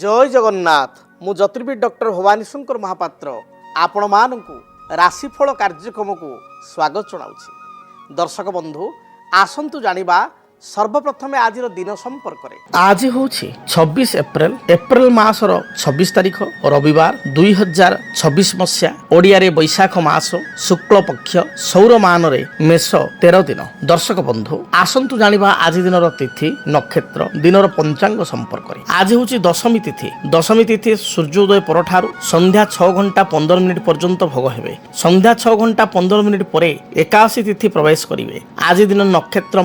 जय जगन्नाथ मु ज्योतिर्विद डॉक्टर भवानी शंकर महापात्र आपण मानकु राशिफल कार्यक्रम को स्वागत जनाऊँ। दर्शक बंधु आसंतु जानिबा सर्वप्रथमे आज दिन संपर्क आज हूँ 26 एप्रिल मासर 26 तारीख रविवार 2026 मसीहा ओडिया रे बैशाख मास शुक्ल पक्ष सौरमान रे मेष 13 दिन। दर्शक बंधु आसंतु जानिबा आज दिन तिथि नक्षत्र दिन पंचांग संपर्क आज हूँ दशमी तिथि। दशमी तिथि सूर्योदय परठारु संध्या 6 घंटा 15 मिनिट पर्यंत भोग हेबे। संध्या 6 घंटा 15 मिनिट परे एकादशी तिथि प्रवेश करिवे। आज दिन नक्षत्र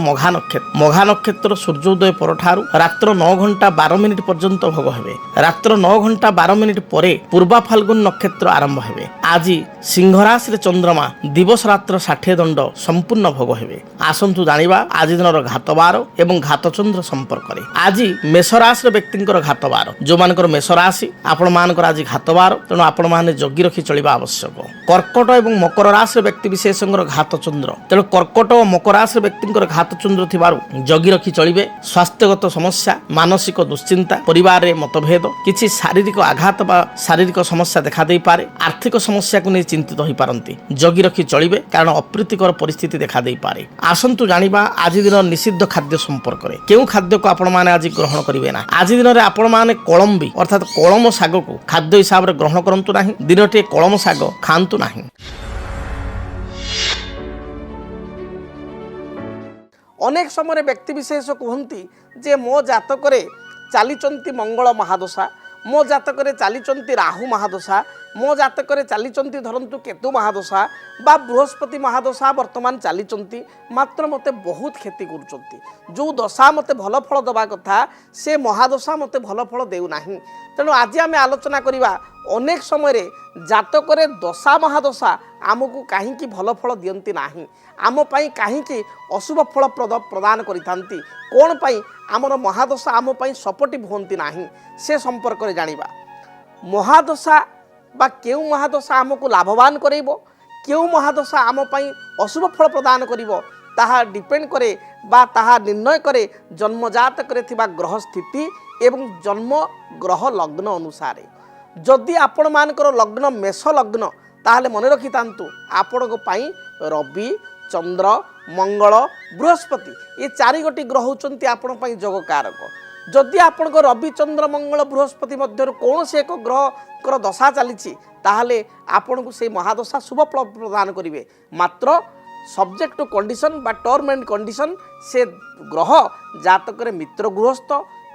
मघा नक्षत्र सूर्योदय परठारु रात्र 9 घंटा 12 मिनिट पर्यंत भोग हेबे। रात्र 9 घंटा 12 मिनिट परे पूर्वा फाल्गुन नक्षत्र आरंभ हेबे। आज सिंह राशि रे चंद्रमा दिवस रात्र 60 दंड संपूर्ण भोग हेबे। आसंतु जानिबा आज दिनर घातबार एवं घातचंद्र संपर्क रे। आज मेष राशि रे व्यक्तिंकर घातबार जो मानकर मेष राशि आपण मानकर आज घातबार तेणु आपण माने जगी रखी चलिबा आवश्यक। कर्कट एवं मकर राशि रे व्यक्ति विशेषकर घातचंद्र तेणु कर्कट और मकर राशि रे व्यक्तिंकर घातचंद्र थिबारु जगी रखी चलिबे। स्वास्थ्यगत समस्या मानसिक दुश्चिंता परिवार रे मतभेद किछि शारीरिक आघात बा शारीरिक समस्या देखा दे पारे। आर्थिक समस्या को नहीं चिंतित होई पारंती जगी रखी चलिबे कारण अप्रीतिकर परिस्थिति देखा दे पारे। आसंतु जानिबा आज दिन निषिद्ध खाद्य संपर्क रे केउ खाद्य को आपण माने आज ग्रहण करिवे ना। आज दिन रे आपण माने कोळंबी अर्थात कोळम साग को खाद्य हिसाब रे ग्रहण करंतु नाही। दिनटे कोळम साग खांतु नाही। अनेक समय व्यक्ति विशेष कहती जे मो जातक चलीचंती मंगल महादशा मो जातक चलीचंती राहु महादशा मो जातक चलीचंती धरंतु केतु महादशा बा बृहस्पति महादशा वर्तमान चलीचंती मात्र मते बहुत क्षति करुचंती। जो दशा मते भल फल दबा कथा से महादशा मते भल फल देउ नाही। तेणु आज आम आलोचना करिबा अनेक समय जातक दशा महादशा आमको कहीं भल फल दियंती नाही। आम पाई कहीं अशुभ फल प्रदान करिथांती कोन पाई आमर महादशा आम पाई सपोर्टिव होंती नाही से संपर्क रे जानिबा। महादशा बा केउ महादशा आमको लाभवान करेबो केउ महादशा आम पाई अशुभ फल प्रदान करिवो ताहा डिपेंड करे बा ताहा निर्णय करे जन्मजात करे थिबा ग्रह स्थिति एवं जन्म ग्रह लग्न अनुसार। जदि आपण मानकर लग्न मेष लग्न ताहले मन रखि तांतु आपण को पाई रवि चंद्र मंगल बृहस्पति ये चारि गोटी ग्रह होचंती आपण पाई जोग कारक। जदि आपण को रवि चंद्र मंगल बृहस्पति मध्य कौन से एक ग्रह कर दशा चली ताहले आपण को से महादशा शुभ फल प्रदान करिवे। मात्र सब्जेक्ट टू कंडीशन बा टर्म एंड कंडीशन से ग्रह जातक मित्र गृहस्थ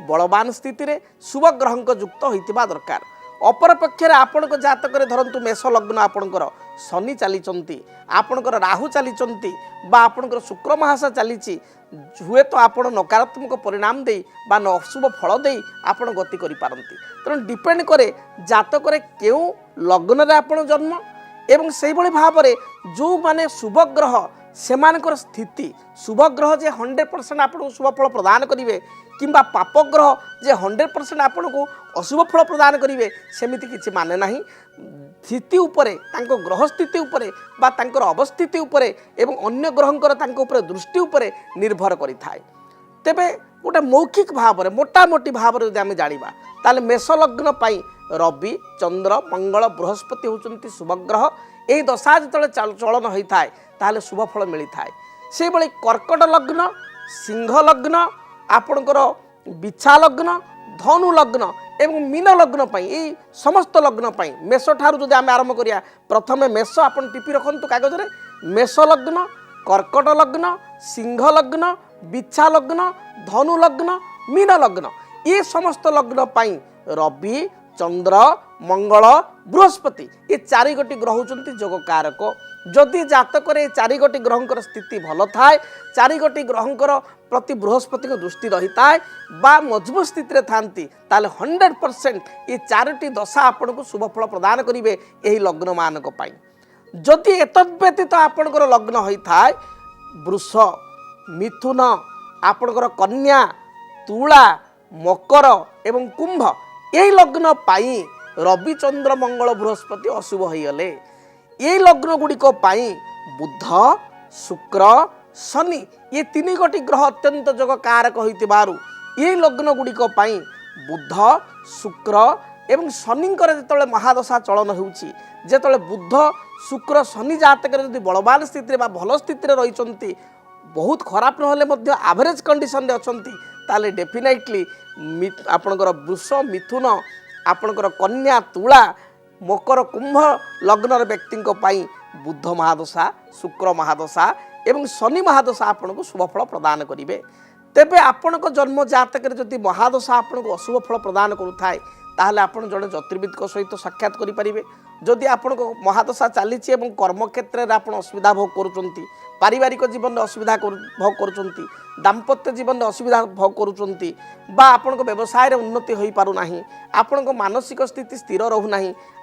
बलवान स्थिति रे शुभ ग्रह युक्त होइतिबा दरकार। अपर पक्षरे आपणक जातक धरंतु मेष लग्न आपणकर शनि चलीचंती आपणकर राहु चलीचंती बा आपणकर शुक्र महासा चलीची हुए तो आपण नकारात्मक परिणाम दे बा अशुभ फल दे आपण गति करि पारंती। तेणु डिपेंड करे जातक केउ लग्न रे आपण जन्म एवं से भली भाव रे जो माने शुभ ग्रह सेमानकर स्थिति शुभ ग्रह जे 100% आपन शुभ फल प्रदान करिवे किंबा पाप ग्रह जे 100% आपन को अशुभ फल प्रदान करिवे सेमिति किछि माने नाही। स्थिति उपरे तांको ग्रह स्थिति उपरे बा तांकर अवस्थिति उपरे एवं अन्य ग्रहंकर तांको उपरे दृष्टि उपरे निर्भर करि थाए। तेबे गोटे मौखिक भाव रे मोटा मोटी भाव रे आमे जानिबा ताले मेष लग्न पाई रवि चंद्र मंगल बृहस्पति होचंती शुभ ग्रह। एही दशा जतले चलन होई थाए ताले शुभ फल मिली थाए। से बळी कर्कट लग्न सिंह लग्न आपणकर बिछा लग्न धनु लग्न एवं मीन लग्न पाई एही समस्त लग्न पाई मेष ठारू जदि आमे आरंभ करिया प्रथमे मेष आपण टिपी रखंतु कागज रे मेष लग्न कर्कट लग्न सिंह लग्न बिछा लग्न धनु लग्न मीन लग्न ये समस्त लग्न पाई रवि चंद्र मंगल बृहस्पति ये चारि गोटी ग्रह होचंती जोग कारक। जदि जातक चारि गोटी ग्रहंकर स्थिति भल थाए चारि गोटी ग्रहंकर प्रति बृहस्पति दृष्टि रही थाए बा मजबूत स्थिति रे थांती ताले 100% ये चारोटी दशा आपण को शुभ फल प्रदान करिवे एही लग्न मानक पाई। जदि एतद व्यतीत आपणकर लग्न होई थाए वृष मिथुन आपणकर कन्या तुला मकर एवं कुंभ यही लग्न पाई रवि चंद्र मंगल बृहस्पति अशुभ होइगले। यही लग्न गुड़िक पाई बुध शुक्र शनि ये तीन गोटी ग्रह अत्यंत जोग कारक होइतिबारु ये लग्न गुड़िक पाई बुध शुक्र एवं शनिंकर जो महादशा चलन होते बुध शुक्र शनि जातक जब बलवान स्थित भल स्थित रही बहुत खराब ना एवरेज कंडीशन अच्छा ताले डेफिनेटली आपणकर वृष मिथुन आपणकर कन्या तुला मकर कुंभ लग्नर व्यक्ति बुध महादशा शुक्र महादशा एवं शनि महादशा आपन को शुभ फल प्रदान करेंगे। तेबे आपण जन्म जातक जदि महादशा आपन को अशुभ फल प्रदान करुए ताहले आपण जड़े ज्योतिर्विद सहित साक्षात करेंगे। जदि आपण को महादशा चली कर्म क्षेत्र में आप असुविधा भोग करुँच पारिवारिक जीवन में असुविधा भोग करुँच दाम्पत्य जीवन में असुविधा भोग करुँच आपण व्यवसाय उन्नति हो पारना आपण मानसिक स्थिति स्थिर रोना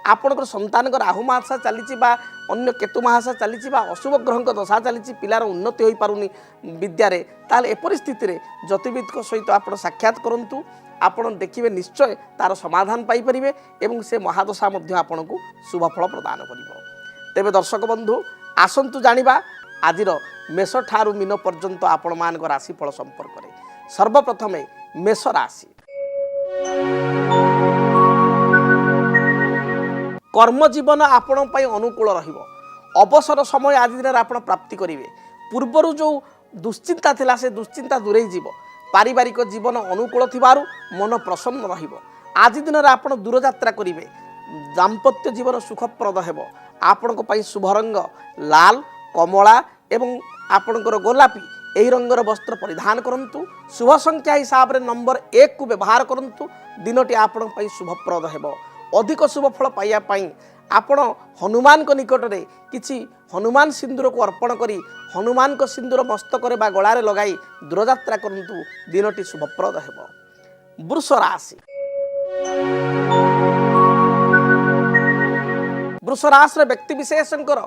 आपणकर संतान राहु महादशा चली अन्य केतु महादशा चली अशुभ ग्रह दशा चली पिलार उन्नति हो पारुनी विद्यारे ताल एपरि स्थिति में ज्योतिर्विद सहित आप साक्षात करूँ आपण देखिए निश्चय तार समाधान पाइपर एवं से महादशा आपण को शुभफल प्रदान कर। तेबे दर्शक बंधु आसतु जानिबा आजिर मेष ठारू मीन पर्यंत आपण मान राशिफल संपर्क में। सर्वप्रथमे मेष राशि कर्म जीवन आपण अनुकूल रहिबो। अवसर समय आज दिन आप प्राप्ति करेंगे। पूर्वर जो दुश्चिंता थिला से दुश्चिंता दूरे जीव पारिवारिक जीवन अनुकूल थिबारु मन प्रसन्न रहिबो। आज दिन आप दूरयात्रा करेंगे। दाम्पत्य जीवन सुखप्रद हेबो। आपणक पई शुभ रंग लाल कमला एवं आपणकर गोलापी यही रंगर वस्त्र परिधान करंतु। शुभ संख्या हिसाब रे नंबर 1 को व्यवहार करंतु। दिनटी आपण पई शुभप्रद हेबो। अधिक शुभ फल पाइया पाई आपण हनुमान को निकट रे किछि हनुमान सिंदूर को अर्पण करी हनुमान को सिंदूर मस्तक रे बा गळारे लगाई दूरयात्रा करंतु। दिनटी शुभप्रद हेबो। वृष राशि वृष राशि व्यक्ति विशेषकर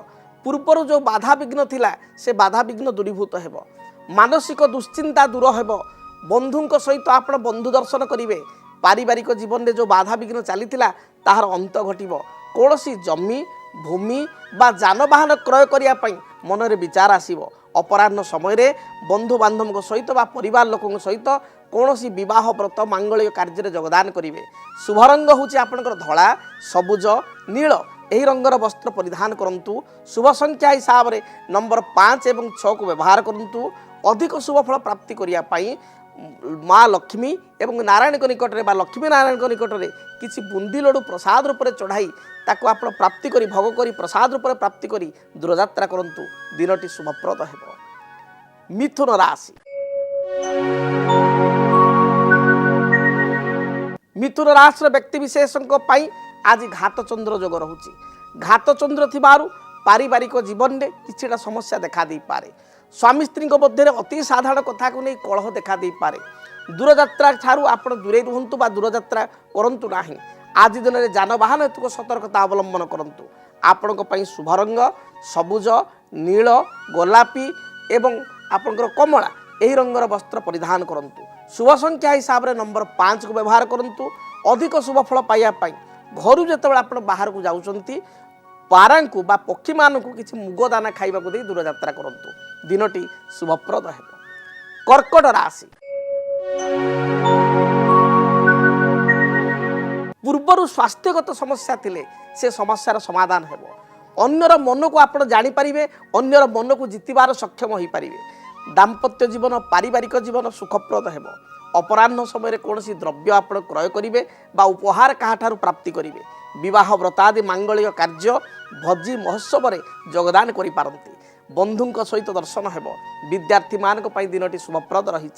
पूर्वर जो बाधा विघ्न थिला से बाधा विघ्न दूरीभूत हेबो। मानसिक दुश्चिंता दूर हेबो। बंधुंक सहित आप बंधु दर्शन करेंगे। पारिवारिक जीवन में जो बाधा विघ्न चली ताहार अंत घटिबो। कौनसी जमी भूमि बा जानवाहन क्रय करने मन में विचार आसीबो। अपराह्न समय रे बंधु बांधव सहित बा परिवार लोकों सहित कौनसी विवाह व्रत मांगलिक कार्य योगदान करेंगे। शुभ रंग हूँ आपंकर धला सबुज नील यही रंगर वस्त्र परिधान करंतु। शुभ संख्या हिसाब रे नंबर 5 एवं 6 को व्यवहार करंतु। अधिक शुभ फल प्राप्ति करिया पाई माँ लक्ष्मी एवं नारायण को निकट में लक्ष्मी नारायण को निकट में किसी बुंदी लड्डू प्रसाद रूप में चढ़ाई ताको आप प्राप्ति करी भोग करी प्रसाद रूप में प्राप्ति करी दूरयात्रा करंतु। दिनटी शुभप्रद हेबो। मिथुन राशि मिथुन राशि व्यक्ति विशेषों आज घात चंद्र जोग रहुची। घात चंद्र थिबारु पारिवारिक जीवन में किछिटा समस्या देखा दे पारे। स्वामी स्त्री मध्य अति साधारण कथा को नहीं कलह देखा दे पारे। दूरयात्रा ठारू आप दूरे रुहतु बा दूरयात्रा करंतु नाही। आज दिन में जानवाहन हेतु सतर्कता अवलंबन करंतु। आपणक पई शुभ रंग सबुज नील गोलापी एवं आपणकर कमला यही रंगर वस्त्र परिधान करंतु। शुभ संख्या हिसाब रे नंबर 5 को व्यवहार करंतु। अधिक शुभ फल पाइया पाई घर जो आप बाहर को जाउचंती पारा को बा पक्षी मान को किसी मुग दाना खाइबा को दे दूरयात्रा करंतु। दिनटी शुभप्रद हेबो। कर्कट राशि पूर्वर स्वास्थ्यगत समस्या थिले से समस्यार समाधान हेबो। अन्यर मन को आप जानी पारिबे अन्यर मन को जितिबार सक्षम होई पारिबे। दाम्पत्य जीवन पारिवारिक जीवन सुखप्रद हेबो। अपराह्न समय कौन द्रव्य आप क्रय करेंगे बा उपहार क्या प्राप्ति करेंगे। विवाह व्रतादि मांगलिक कार्य भोजी महोत्सव में योगदान करिपारंती। बंधुंक सहित दर्शन हेबो। विद्यार्थी मान दिनटी शुभप्रद रही।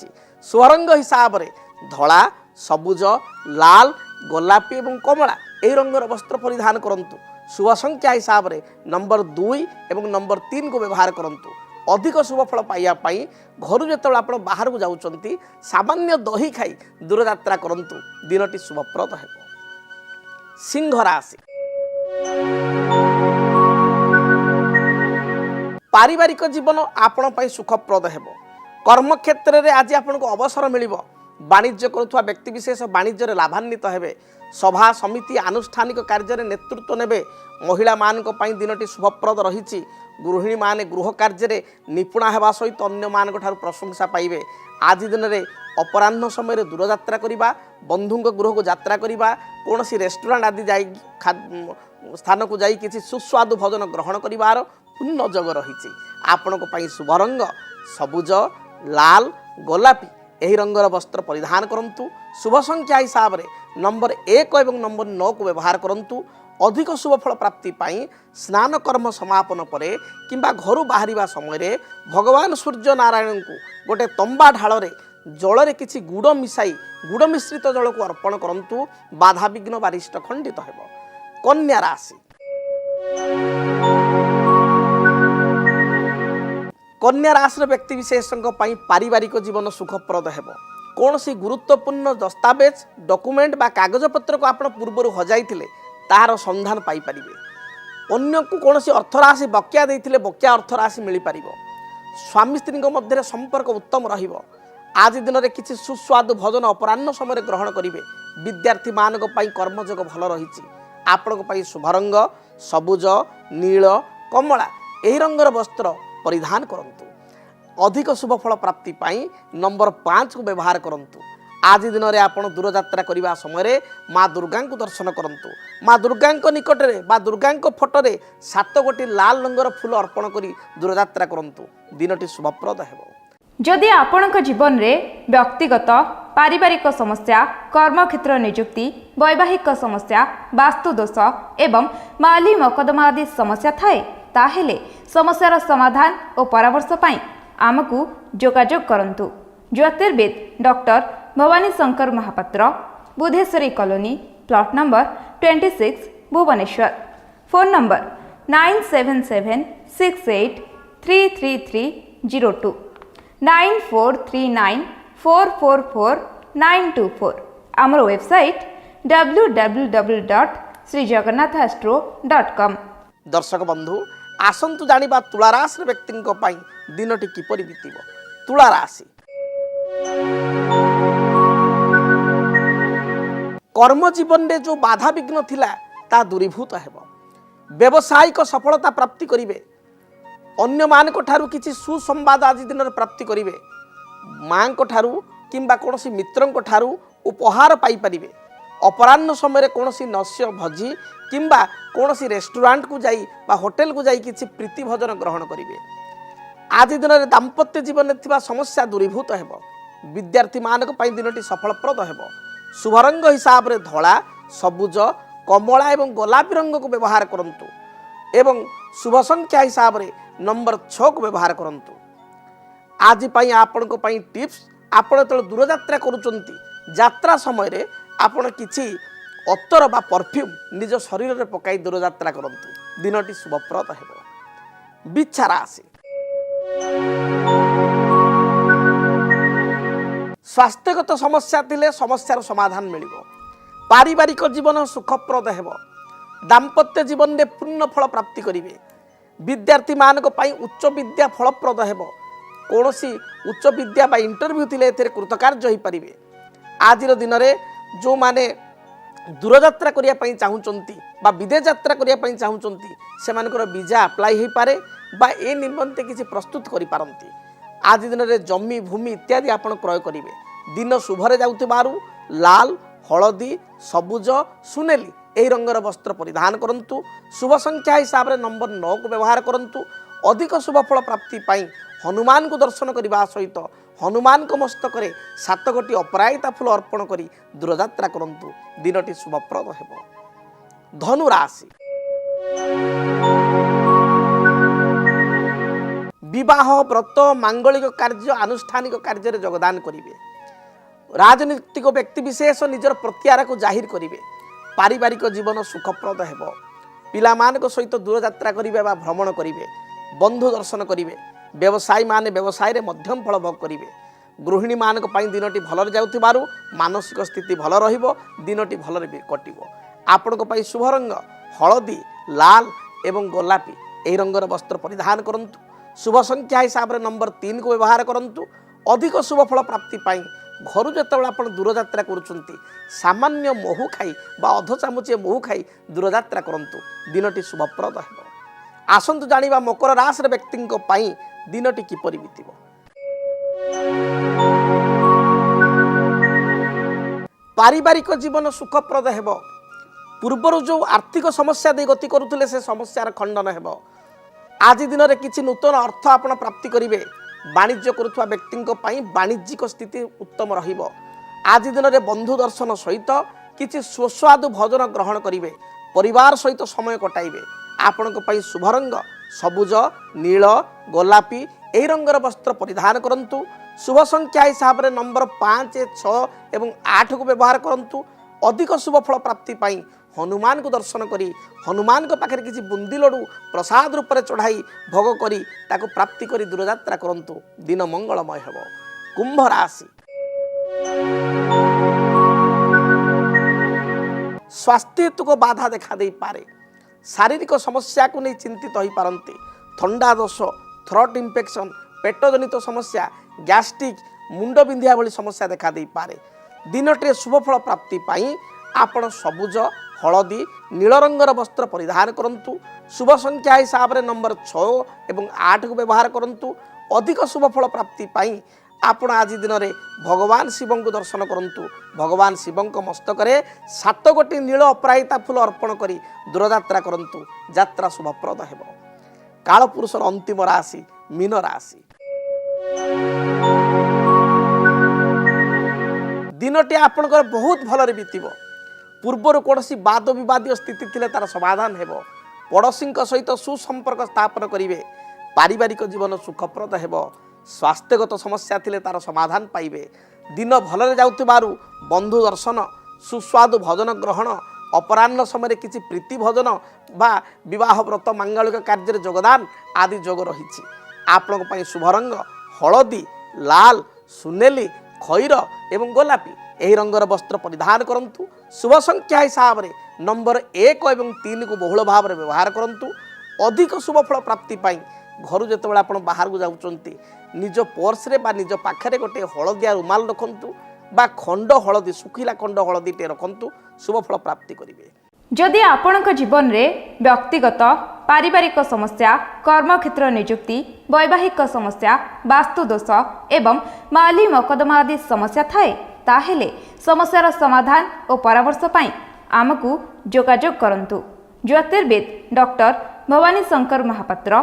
शुभरंग हिसाब रे धला सबुज लाल गोलापी एवं कमला यही रंगर वस्त्र परिधान करंतु। शुभ संख्या हिसाब रे नंबर 2 एवं नंबर 3 को व्यवहार करंतु। अधिक शुभ फल पाइया पाई घर जो आप बाहर को जाउचंती सामान्य दही खाई दूरयात्रा करंतु। दिनटी शुभप्रद हेबो। सिंह राशि पारिवारिक जीवन आपण पई सुखप्रद हेबो। कर्म क्षेत्र में आज आपको अवसर मिलिबो। वाणिज्य करुवा व्यक्ति विशेष वाणिज्य लाभान्वित हेबे। सभा समिति आनुष्ठानिक कार्य नेतृत्व नेबे महिला मानक पई दिनटी शुभप्रद रही। गृहिणी माने गृह कार्य निपुणा हेबा सहित अन्य मानक ठारू प्रशंसा पाइबे। आज दिन में अपराह्न समय दूर यात्रा करवा, बंधु गृह को यात्रा करवा, कौन सी रेस्टोरेंट आदि जा स्थान को जाई किसी सुस्वादु भोजन ग्रहण करार पूर्ण जोग रही। आपण शुभ रंग सबुज, लाल, गोलापी यही रंगर वस्त्र परिधान करंतु। शुभ संख्या हिसाब से नंबर 1 और नंबर 9 को व्यवहार करंतु। अधिक शुभ फल प्राप्ति पाई स्नान कर्म समापन परे किंबा घर बाहरिबा समय भगवान सूर्य नारायण को गोटे तंबा ढाल जल रे किछि गुड़ मिसाई गुड़ मिश्रित जल को अर्पण करंतु। बाधा विघ्न बारिष्ट खंडित हेबो। कन्या राशि, कन्या राशि व्यक्ति विशेषों पारिवारिक जीवन सुखप्रद हेबो। कौन सी गुरुत्वपूर्ण दस्तावेज डॉक्यूमेंट बा कागज पत्र को आप पूर्व हजाई तार संधान पाई परिबे। अन्य को कौन सी अर्थराशि बकिया देइथिले बकिया अर्थराशि मिल पार। स्वामी स्त्री मध्य संपर्क उत्तम रहिबो। आज दिन में किसी सुस्वादु भोजन अपराह्न समय ग्रहण करेंगे। विद्यार्थी मानक पई कर्मयोग भल रही। आपण शुभ रंग सबुज, नील, कमला यही रंगर वस्त्र परिधान करंतु। अधिक शुभ फल प्राप्ति पाई नंबर 5 को व्यवहार करंतु। आज दिन में आप दूर यात्रा करने समय माँ दुर्गा को दर्शन करंतु। माँ दुर्गा निकट में बा दुर्गा फोटोरे 7 गोटी लाल रंगर फूल अर्पण करी दूर यात्रा करंतु। दिनटी शुभप्रद हेबो। जदि आपणक जीवन में व्यक्तिगत पारिवारिक समस्या, कर्मक्षेत्र नियुक्ति, वैवाहिक समस्या, वास्तुदोष एवं माली मकदमा आदि समस्या थाए ताहेले समस्यार समाधान और परामर्श पाई आमको जोगाजोग करंतु। ज्योतिर्विद doctor Bhabani Shankar Mahapatra, Budheswari colony, plot number 26, Bhubaneswar. Phone number 9776833302 9439444924। आमर वेबसाइट www.srijagannathastro.com। दर्शक बंधु आसंतु जानिबा तुला राशि व्यक्ति दिनटी किपरि बीतिब। तुला राशि, कर्म जीवन में जो बाधा विघ्न थिला ता दूरीभूत हेबो। व्यवसायिक सफलता प्राप्ति करिवे। अन्य मानक ठारू किछि सुसंवाद आज दिन प्राप्ति करिवे। माँ को ठारू किंबा कोनोसी मित्रंक ठारू उपहार पाई परिवे। अपराह्न समय कोनोसी नस्य भोजी किंबा कोनोसी रेस्टोरेंट को जाई बा होटल को जाई किछि प्रीति भोजन ग्रहण करिवे। आज दिन में दाम्पत्य जीवन में थिबा समस्या दूरीभूत हेबो। विद्यार्थी मानक पई दिनटी सफलप्रद हेबो। शुभ रंग हिसाब से धला, सबुज, कमला एवं गोलापी रंग को व्यवहार करंतु एवं शुभ संख्या हिसाब से नंबर 6 को व्यवहार करंतु। आज पई आपण को पई टिप्स, आपण तो दूर यात्रा करूचंती यात्रा समय रे आपण किछि अत्तर बा परफ्यूम निज शरीर रे पकाई दूर यात्रा करंतु। दिनटी शुभप्रद हेबो। बिच्छा राशि, स्वास्थ्यगत समस्या थिले समस्यार समाधान मिलिबो। पारिवारिक जीवन सुखप्रद हेबो। दाम्पत्य जीवन में पूर्ण फल प्राप्ति करिवे। विद्यार्थी मानक पई उच्च विद्या फलप्रद हेबो। कोनोसी उच्च विद्या बा इंटरव्यू थिले एथिरे कृतकार्य होई परिवे। आज दिन में जो माने दूर यात्रा करिया पई चाहुचंती बा विदेश यात्रा करिया पई चाहुचंती सेमानकर वीजा अप्लाई होई पारे बा ए निमंते किछि प्रस्तुत करि पारंती। आज दिन में जमी भूमि इत्यादि आपण क्रय करिवे। दिन शुभरे जाउथिबारु लाल, हलदी, सबुज, सुनेली यही रंगर वस्त्र परिधान करंतु। शुभ संख्या हिसाब से नंबर 9 को व्यवहार करंतु। अधिक शुभ फल प्राप्ति पाई हनुमान को दर्शन करने सहित हनुमान को मस्तक 7 गोटी अपराजिता फूल अर्पण करी दूर यात्रा करंतु। दिनटी शुभप्रद हेबो। धनु राशि, विवाह, व्रत, मांगलिक कार्य, आनुष्ठानिक कार्य योगदान करिवे। राजनीतिक व्यक्ति विशेष निजर प्रत्यार को जाहिर करिवे। पारिवारिक जीवन सुखप्रद हेबो। पिला मानक सहित दूर यात्रा करिवे बा भ्रमण करिवे। बंधु दर्शन करिवे। व्यवसायी माने व्यवसाय रे मध्यम फल भोग करिवे। गृहिणी मानक पई दिनटी भलरे जाउथिबारु मानसिक स्थिति भल रहिबो। दिनटी भलरे कटिबो। आपणक पई शुभ रंग हलदी, लाल एवं गोलापी एही रंगर वस्त्र परिधान करंतु। शुभ संख्या हिसाब से नंबर 3 को व्यवहार करंतु। अधिक शुभ फल प्राप्ति पाई ଘରୁ ଯେତେବେଳେ ଆପଣ ଦୂରଯାତ୍ରା କରୁଛନ୍ତି ସାମାନ୍ୟ ମହୁ ଖାଇ ବା ଅଧ ଚାମଚେ ମହୁ ଖାଇ ଦୂରଯାତ୍ରା କରନ୍ତୁ, ଦିନଟି ଶୁଭପ୍ରଦ ହେବ। ଆସନ୍ତୁ ଜାଣିବା ମକର ରାଶିର ବ୍ୟକ୍ତିଙ୍କ ପାଇଁ ଦିନଟି କିପରି ବିତିବ। ପାରିବାରିକ ଜୀବନ ସୁଖପ୍ରଦ ହେବ। ପୂର୍ବରୁ ଯେଉଁ ଆର୍ଥିକ ସମସ୍ୟା ଦେଇ ଗତି କରୁଥିଲେ ସେ ସମସ୍ୟାର ଖଣ୍ଡନ ହେବ। ଆଜି ଦିନରେ କିଛି ନୂତନ ଅର୍ଥ ଆପଣ ପ୍ରାପ୍ତି କରିବେ। ବାଣିଜ୍ୟ କରୁଥିବା ବ୍ୟକ୍ତିଙ୍କ ପାଇଁ ବାଣିଜ୍ୟିକ ସ୍ଥିତି ଉତ୍ତମ ରହିବ। ଆଜି ଦିନରେ ବନ୍ଧୁ ଦର୍ଶନ ସହିତ କିଛି ସୁସ୍ୱାଦୁ ଭୋଜନ ଗ୍ରହଣ କରିବେ। ପରିବାର ସହିତ ସମୟ କଟାଇବେ। ଆପଣଙ୍କ ପାଇଁ ଶୁଭ ରଙ୍ଗ ସବୁଜ, ନୀଳ, ଗୋଲାପୀ ଏହି ରଙ୍ଗର ବସ୍ତ୍ର ପରିଧାନ କରନ୍ତୁ। ଶୁଭ ସଂଖ୍ୟା ହିସାବରେ ନମ୍ବର 5, 6 ଏବଂ 8କୁ ବ୍ୟବହାର କରନ୍ତୁ। ଅଧିକ ଶୁଭ ଫଳ ପ୍ରାପ୍ତି ପାଇଁ ହନୁମାନଙ୍କୁ ଦର୍ଶନ କରି ହନୁମାନଙ୍କ ପାଖରେ କିଛି ବୁନ୍ଦି ଲଡ଼ୁ ପ୍ରସାଦ ରୂପରେ ଚଢ଼ାଇ ଭୋଗ କରି ତାକୁ ପ୍ରାପ୍ତି କରି ଦୂରଯାତ୍ରା କରନ୍ତୁ। ଦିନ ମଙ୍ଗଳମୟ ହେବ। କୁମ୍ଭ ରାଶି, ସ୍ୱାସ୍ଥ୍ୟ ହେତୁକ ବାଧା ଦେଖା ଦେଇପାରେ। ଶାରୀରିକ ସମସ୍ୟାକୁ ନେଇ ଚିନ୍ତିତ ହୋଇପାରନ୍ତି। ଥଣ୍ଡା ଦୋଷ, ଥ୍ରୋଟ୍ ଇନଫେକ୍ସନ୍, ପେଟ ଜନିତ ସମସ୍ୟା, ଗ୍ୟାଷ୍ଟ୍ରିକ୍, ମୁଣ୍ଡ ବିନ୍ଧିବା ଭଳି ସମସ୍ୟା ଦେଖା ଦେଇପାରେ। ଦିନଟିରେ ଶୁଭଫଳ ପ୍ରାପ୍ତି ପାଇଁ ଆପଣ ସବୁଜ, ହଳଦୀ, ନୀଳ ରଙ୍ଗର ବସ୍ତ୍ର ପରିଧାନ କରନ୍ତୁ। ଶୁଭ ସଂଖ୍ୟା ହିସାବରେ ନମ୍ବର 6 ଏବଂ 8କୁ ବ୍ୟବହାର କରନ୍ତୁ। ଅଧିକ ଶୁଭଫଳ ପ୍ରାପ୍ତି ପାଇଁ ଆପଣ ଆଜି ଦିନରେ ଭଗବାନ ଶିବଙ୍କୁ ଦର୍ଶନ କରନ୍ତୁ। ଭଗବାନ ଶିବଙ୍କ ମସ୍ତକରେ 7 ଗୋଟି ନୀଳ ଅପରାଜିତା ଫୁଲ ଅର୍ପଣ କରି ଦୂରଯାତ୍ରା କରନ୍ତୁ। ଯାତ୍ରା ଶୁଭପ୍ରଦ ହେବ। କାଳପୁରୁଷର ଅନ୍ତିମ ରାଶି ମୀନ ରାଶି। ଦିନଟି ଆପଣଙ୍କର ବହୁତ ଭଲରେ ବିତିବ। ପୂର୍ବରୁ କୌଣସି ବାଦ ବିବାଦୀୟ ସ୍ଥିତି ଥିଲେ ତାର ସମାଧାନ ହେବ। ପଡ଼ୋଶୀଙ୍କ ସହିତ ସୁସମ୍ପର୍କ ସ୍ଥାପନ କରିବେ। ପାରିବାରିକ ଜୀବନ ସୁଖପ୍ରଦ ହେବ। ସ୍ୱାସ୍ଥ୍ୟଗତ ସମସ୍ୟା ଥିଲେ ତାର ସମାଧାନ ପାଇବେ। ଦିନ ଭଲରେ ଯାଉଥିବାରୁ ବନ୍ଧୁ ଦର୍ଶନ, ସୁସ୍ୱାଦୁ ଭୋଜନ ଗ୍ରହଣ, ଅପରାହ୍ନ ସମୟରେ କିଛି ପ୍ରୀତି ଭୋଜନ ବା ବିବାହ ବ୍ରତ ମାଙ୍ଗଳିକ କାର୍ଯ୍ୟରେ ଯୋଗଦାନ ଆଦି ଯୋଗ ରହିଛି। ଆପଣଙ୍କ ପାଇଁ ଶୁଭ ରଙ୍ଗ ହଳଦୀ, ଲାଲ, ସୁନେଲି, ଖଇର ଏବଂ ଗୋଲାପୀ ଏହି ରଙ୍ଗର ବସ୍ତ୍ର ପରିଧାନ କରନ୍ତୁ। ଶୁଭ ସଂଖ୍ୟା ହିସାବରେ ନମ୍ବର 1 ଏବଂ 3କୁ ବହୁଳ ଭାବରେ ବ୍ୟବହାର କରନ୍ତୁ। ଅଧିକ ଶୁଭ ଫଳ ପ୍ରାପ୍ତି ପାଇଁ ଘରୁ ଯେତେବେଳେ ଆପଣ ବାହାରକୁ ଯାଉଛନ୍ତି ନିଜ ପର୍ସରେ ବା ନିଜ ପାଖରେ ଗୋଟିଏ ହଳଦିଆ ରୁମାଲ ରଖନ୍ତୁ ବା ଖଣ୍ଡ ହଳଦୀ, ଶୁଖିଲା ଖଣ୍ଡ ହଳଦୀଟେ ରଖନ୍ତୁ। ଶୁଭ ଫଳ ପ୍ରାପ୍ତି କରିବେ। ଯଦି ଆପଣଙ୍କ ଜୀବନରେ ବ୍ୟକ୍ତିଗତ ପାରିବାରିକ ସମସ୍ୟା, କର୍ମକ୍ଷେତ୍ର ନିଯୁକ୍ତି, ବୈବାହିକ ସମସ୍ୟା, ବାସ୍ତୁ ଦୋଷ ଏବଂ ମାଲି ମକଦ୍ଦମା ଆଦି ସମସ୍ୟା ଥାଏ, ତାହେଲେ ସମସ୍ୟାର ସମାଧାନ ଓ ପରାମର୍ଶ ପାଇଁ ଆମକୁ ଯୋଗାଯୋଗ କରନ୍ତୁ। ଜ୍ୟୋତିର୍ବିଦ doctor Bhabani Shankar Mahapatra,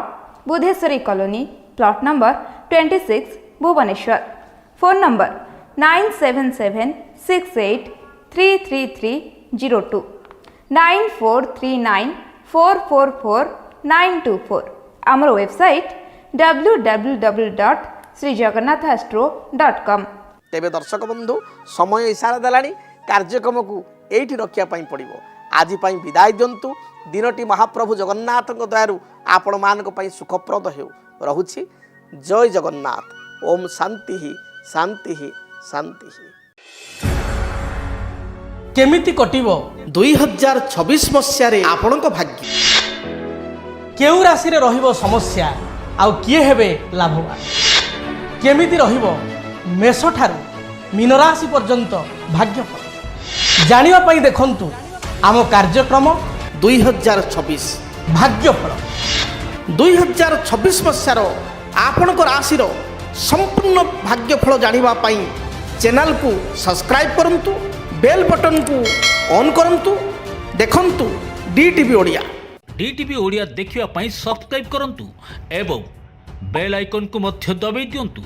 Budheswari colony, plot number 26, Bhubaneswar. Phone number 9776833302, 9439444924। ଆମର ୱେବସାଇଟ୍ www.srijagannathastro.com। ତେବେ ଦର୍ଶକ ବନ୍ଧୁ, ସମୟ ଇସାରା ଦେଲାଣି। କାର୍ଯ୍ୟକ୍ରମକୁ ଏଇଠି ରଖିବା ପାଇଁ ପଡ଼ିବ। ଆଜି ପାଇଁ ବିଦାୟ ଦିଅନ୍ତୁ। ଦିନଟି ମହାପ୍ରଭୁ ଜଗନ୍ନାଥଙ୍କ ଦୟାରୁ ଆପଣମାନଙ୍କ ପାଇଁ ସୁଖପ୍ରଦ ହେଉ। ରହୁଛି। ଜୟ ଜଗନ୍ନାଥ। ଓମ୍ ଶାନ୍ତି ଶାନ୍ତି ଶାନ୍ତି। କେମିତି କଟିବ 2026 ମସିହାରେ ଆପଣଙ୍କ ଭାଗ୍ୟ? କେଉଁ ରାଶିରେ ରହିବ ସମସ୍ୟା ଆଉ କିଏ ହେବେ ଲାଭବାନ? କେମିତି ରହିବ ମେଷଠାରୁ ମୀନ ରାଶି ପର୍ଯ୍ୟନ୍ତ ଭାଗ୍ୟଫଳ? ଜାଣିବା ପାଇଁ ଦେଖନ୍ତୁ ଆମ କାର୍ଯ୍ୟକ୍ରମ 2026 ଭାଗ୍ୟଫଳ। 2026 ମସିହାର ଆପଣଙ୍କ ରାଶିର ସମ୍ପୂର୍ଣ୍ଣ ଭାଗ୍ୟଫଳ ଜାଣିବା ପାଇଁ ଚ୍ୟାନେଲକୁ ସବସ୍କ୍ରାଇବ୍ କରନ୍ତୁ, ବେଲ୍ ବଟନକୁ ଅନ୍ କରନ୍ତୁ। ଦେଖନ୍ତୁ DTV ଓଡ଼ିଆ। DTV ଓଡ଼ିଆ ଦେଖିବା ପାଇଁ ସବସ୍କ୍ରାଇବ୍ କରନ୍ତୁ ଏବଂ ବେଲ୍ ଆଇକନ୍କୁ ମଧ୍ୟ ଦବାଇ ଦିଅନ୍ତୁ।